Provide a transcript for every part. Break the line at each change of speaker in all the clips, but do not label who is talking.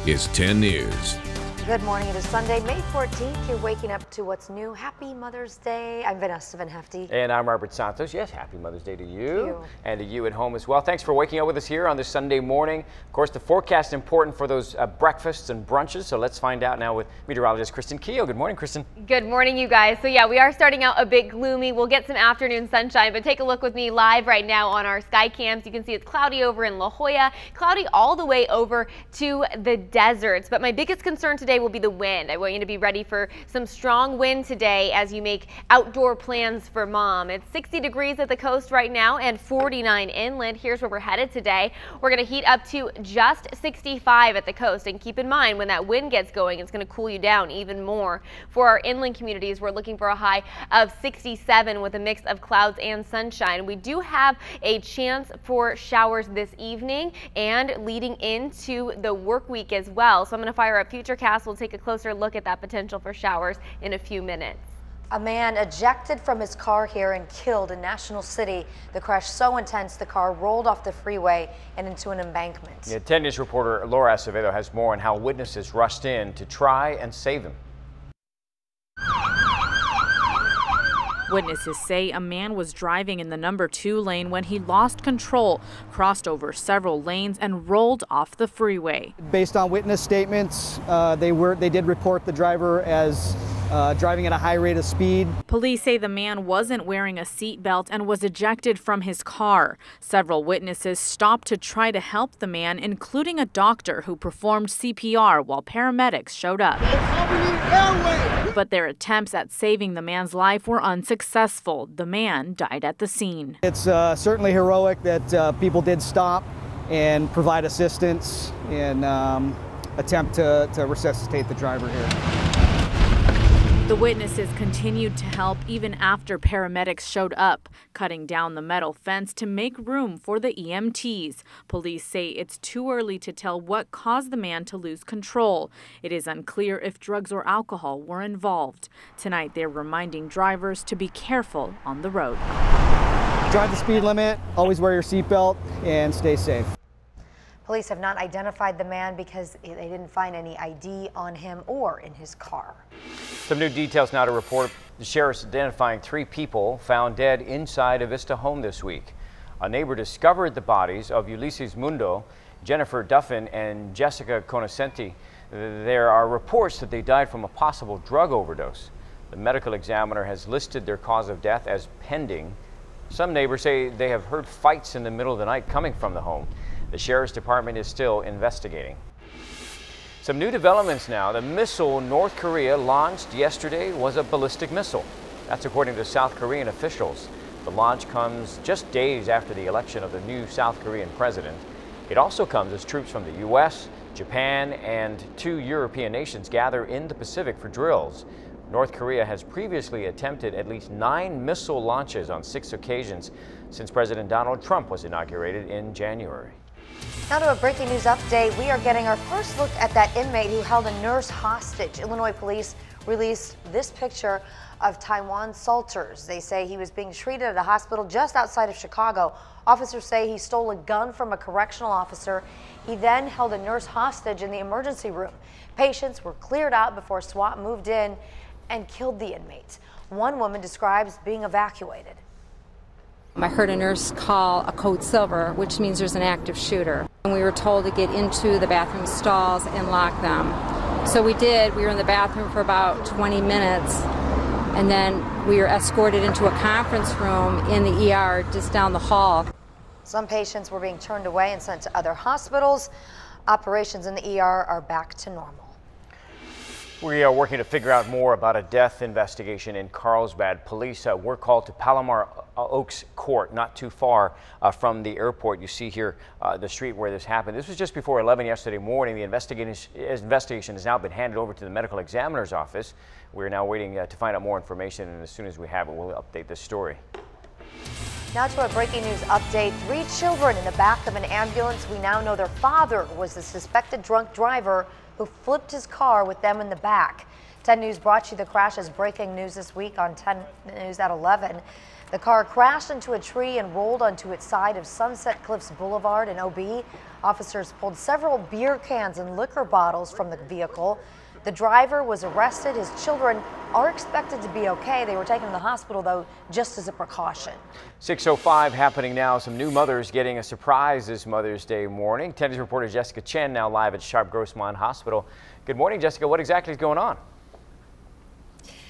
is 10 News.
Good morning. It is Sunday, May 14th. You're waking up to what's new. Happy Mother's Day. I'm Vanessa Van Hefty.
And I'm Robert Santos. Yes, happy Mother's Day to you. And to you at home as well. Thanks for waking up with us here on this Sunday morning. Of course, the forecast is important for those breakfasts and brunches. So let's find out now with meteorologist Kristen Keogh. Good morning, Kristen.
Good morning, you guys. So yeah, we are starting out a bit gloomy. We'll get some afternoon sunshine, but take a look with me live right now on our sky cams. You can see it's cloudy over in La Jolla, cloudy all the way over to the deserts. But my biggest concern today will be the wind. I want you to be ready for some strong wind today as you make outdoor plans for mom. It's 60 degrees at the coast right now and 49 inland. Here's where we're headed today. We're going to heat up to just 65 at the coast. And keep in mind, when that wind gets going, it's going to cool you down even more. For our inland communities, we're looking for a high of 67 with a mix of clouds and sunshine. We do have a chance for showers this evening and leading into the work week as well. So I'm going to fire up Futurecast. We'll take a closer look at that potential for showers in a few minutes.
A man ejected from his car here and killed in National City. The crash so intense the car rolled off the freeway and into an embankment. Yeah,
10 News reporter Laura Acevedo has more on how witnesses rushed in to try and save him.
Witnesses say a man was driving in the number 2 lane when he lost control, crossed over several lanes and rolled off the freeway.
Based on witness statements, they did report the driver as driving at a high rate of speed.
Police say the man wasn't wearing a seatbelt and was ejected from his car. Several witnesses stopped to try to help the man, including a doctor who performed CPR while paramedics showed up. But their attempts at saving the man's life were unsuccessful. The man died at the scene.
It's certainly heroic that people did stop and provide assistance and attempt to resuscitate the driver here.
The witnesses continued to help even after paramedics showed up, cutting down the metal fence to make room for the EMTs. Police say it's too early to tell what caused the man to lose control. It is unclear if drugs or alcohol were involved. Tonight, they're reminding drivers to be careful on the road.
Drive the speed limit, always wear your seatbelt, and stay safe.
Police have not identified the man because they didn't find any ID on him or in his car.
Some new details now to report. The sheriff's identifying 3 people found dead inside a Vista home this week. A neighbor discovered the bodies of Ulysses Mundo, Jennifer Duffin, and Jessica Conoscenti. There are reports that they died from a possible drug overdose. The medical examiner has listed their cause of death as pending. Some neighbors say they have heard fights in the middle of the night coming from the home. The Sheriff's Department is still investigating. Some new developments now. The missile North Korea launched yesterday was a ballistic missile. That's according to South Korean officials. The launch comes just days after the election of the new South Korean president. It also comes as troops from the U.S., Japan, and 2 European nations gather in the Pacific for drills. North Korea has previously attempted at least 9 missile launches on 6 occasions since President Donald Trump was inaugurated in January.
Now to a breaking news update. We are getting our first look at that inmate who held a nurse hostage. Illinois police released this picture of Taiwan Salters. They say he was being treated at a hospital just outside of Chicago. Officers say he stole a gun from a correctional officer. He then held a nurse hostage in the emergency room. Patients were cleared out before SWAT moved in and killed the inmate. One woman describes being evacuated.
I heard a nurse call a code silver, which means there's an active shooter. And we were told to get into the bathroom stalls and lock them. So we did. We were in the bathroom for about 20 minutes. And then we were escorted into a conference room in the ER just down the hall.
Some patients were being turned away and sent to other hospitals. Operations in the ER are back to normal.
We are working to figure out more about a death investigation in Carlsbad. Police were called to Palomar Oaks Court, not too far from the airport. You see here the street where this happened. This was just before 11 yesterday morning. The investigation has now been handed over to the medical examiner's office. We're now waiting to find out more information, and as soon as we have it, we'll update this story.
Now to a breaking news update. 3 children in the back of an ambulance. We now know their father was the suspected drunk driver who flipped his car with them in the back. 10 News brought you the crash as breaking news this week on 10 News at 11. The car crashed into a tree and rolled onto its side of Sunset Cliffs Boulevard in OB. Officers pulled several beer cans and liquor bottles from the vehicle. The driver was arrested. His children are expected to be okay. They were taken to the hospital, though, just as a precaution.
6:05 happening now. Some new mothers getting a surprise this Mother's Day morning. 10 News reporter Jessica Chen now live at Sharp Grossmont Hospital. Good morning, Jessica. What exactly is going on?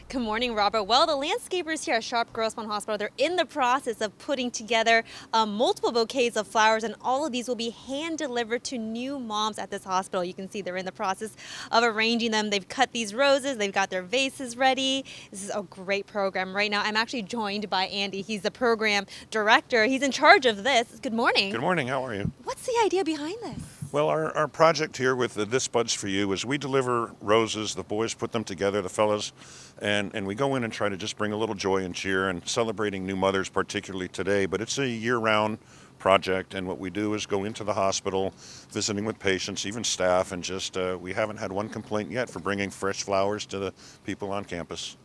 Good morning, Robert. Well, the landscapers here at Sharp Grossmont Hospital, they're in the process of putting together multiple bouquets of flowers, and all of these will be hand delivered to new moms at this hospital. You can see they're in the process of arranging them. They've cut these roses. They've got their vases ready. This is a great program. Right now, I'm actually joined by Andy. He's the program director. He's in charge of this. Good morning.
Good morning. How are you?
What's the idea behind this?
Well, our project here with This Buds For You is we deliver roses. The boys put them together, the fellas, and we go in and try to just bring a little joy and cheer and celebrating new mothers, particularly today. But it's a year-round project, and what we do is go into the hospital, visiting with patients, even staff, and just we haven't had one complaint yet for bringing fresh flowers to the people on campus.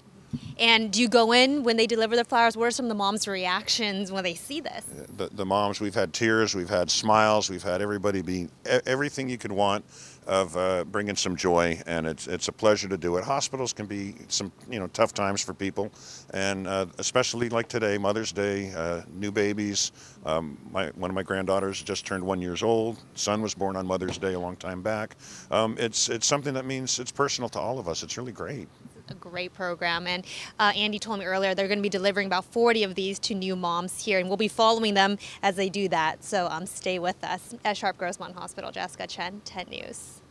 And do you go in when they deliver the flowers? What are some of the moms' reactions when they see this?
The moms, we've had tears, we've had smiles, we've had everybody being everything you could want of bringing some joy, and it's a pleasure to do it. Hospitals can be some tough times for people, and especially like today, Mother's Day, new babies. One of my granddaughters just turned 1 year old. Son was born on Mother's Day a long time back. It's something that means it's personal to all of us. It's really great.
A great program, and Andy told me earlier they're going to be delivering about 40 of these to new moms here, and we'll be following them as they do that. So stay with us at Sharp Grossmont Hospital. Jessica Chen, 10 News.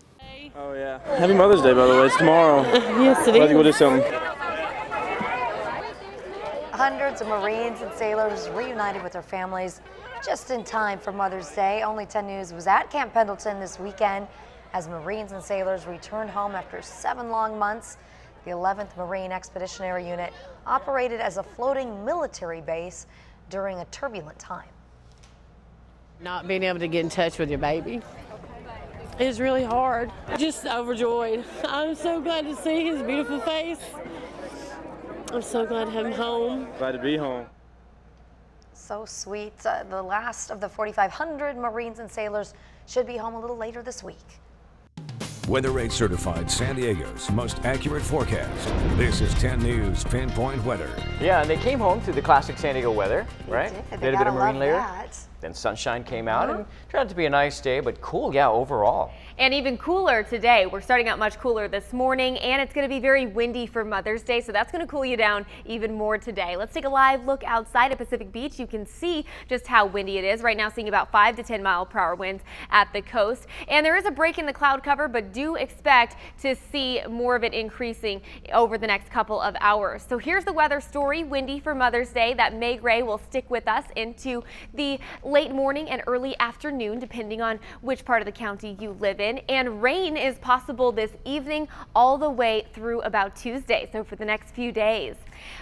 Oh yeah. Happy Mother's Day, by the way. It's tomorrow.
Yes, it is.
I think we'll do something.
Hundreds of Marines and sailors reunited with their families just in time for Mother's Day. Only 10 News was at Camp Pendleton this weekend as Marines and sailors returned home after 7 long months. The 11th Marine Expeditionary Unit operated as a floating military base during a turbulent time.
Not being able to get in touch with your baby is really hard. Just overjoyed. I'm so glad to see his beautiful face. I'm so glad to have him home.
Glad to be home.
So sweet. The last of the 4,500 Marines and sailors should be home a little later this week.
WeatherRate certified San Diego's most accurate forecast. This is 10 News Pinpoint Weather.
Yeah, and they came home to the classic San Diego weather, right?
They
had a bit of marine layer.
That.
Then sunshine came out and turned out to be a nice day, but cool, yeah, overall.
And even cooler today. We're starting out much cooler this morning, and it's going to be very windy for Mother's Day, so that's going to cool you down even more today. Let's take a live look outside at Pacific Beach. You can see just how windy it is. Right now, seeing about 5 to 10 mile-per-hour winds at the coast. And there is a break in the cloud cover, but do expect to see more of it increasing over the next couple of hours. So here's the weather story. Windy for Mother's Day. That May gray will stick with us into the late morning and early afternoon, depending on which part of the county you live in. And rain is possible this evening all the way through about Tuesday, so for the next few days.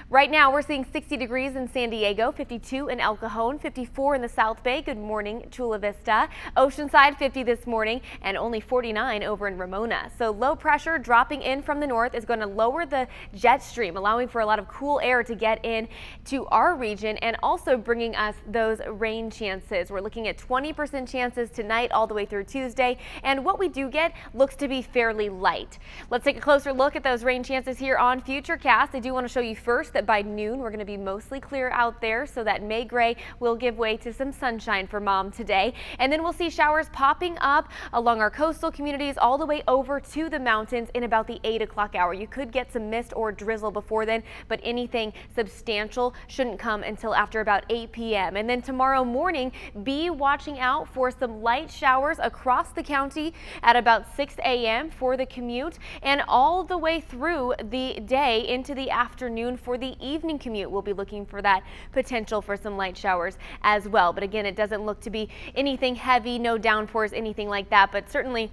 Right now, we're seeing 60 degrees in San Diego, 52 in El Cajon, 54 in the South Bay. Good morning, Chula Vista. Oceanside, 50 this morning, and only 49 over in Ramona. So low pressure dropping in from the north is going to lower the jet stream, allowing for a lot of cool air to get in to our region and also bringing us those rain chances. We're looking at 20% chances tonight all the way through Tuesday, and what we do get looks to be fairly light. Let's take a closer look at those rain chances here on Futurecast. I do want to show you first that by noon we're going to be mostly clear out there, so that May gray will give way to some sunshine for Mom today. And then we'll see showers popping up along our coastal communities all the way over to the mountains in about the 8 o'clock hour. You could get some mist or drizzle before then, but anything substantial shouldn't come until after about 8 p.m. And then tomorrow morning, be watching out for some light showers across the county at about 6 a.m. for the commute, and all the way through the day into the afternoon for the evening commute. We'll be looking for that potential for some light showers as well. But again, it doesn't look to be anything heavy, no downpours, anything like that, but certainly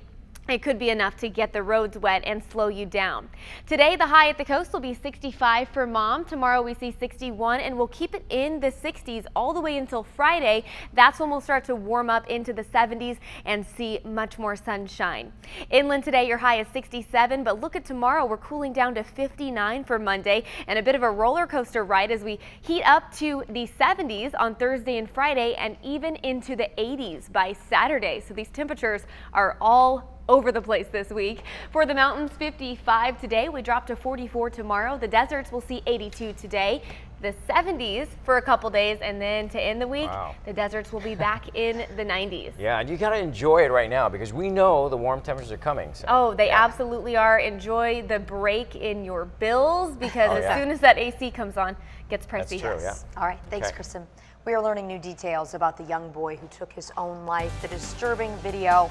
It could be enough to get the roads wet and slow you down. Today, the high at the coast will be 65 for Mom. Tomorrow, we see 61, and we'll keep it in the 60s all the way until Friday. That's when we'll start to warm up into the 70s and see much more sunshine. Inland today, your high is 67, but look at tomorrow. We're cooling down to 59 for Monday, and a bit of a roller coaster ride as we heat up to the 70s on Thursday and Friday, and even into the 80s by Saturday. So these temperatures are all over the place this week. For the mountains, 55 today. We drop to 44 tomorrow. The deserts will see 82 today. The 70s for a couple days, and then to end the week, the deserts will be back in the 90s.
Yeah, and you got to enjoy it right now because we know the warm temperatures are coming. So.
Oh, they absolutely are. Enjoy the break in your bills because as soon as that AC comes on, it gets pricey.
That's true, yeah.
All right, thanks, Kristen. We are learning new details about the young boy who took his own life. The disturbing video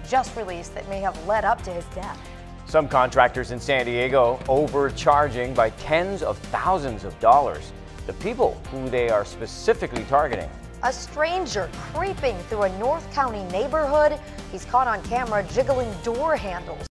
just released that may have led up to his death.
Some contractors in San Diego overcharging by tens of thousands of dollars. The people who they are specifically targeting.
A stranger creeping through a North County neighborhood. He's caught on camera jiggling door handles.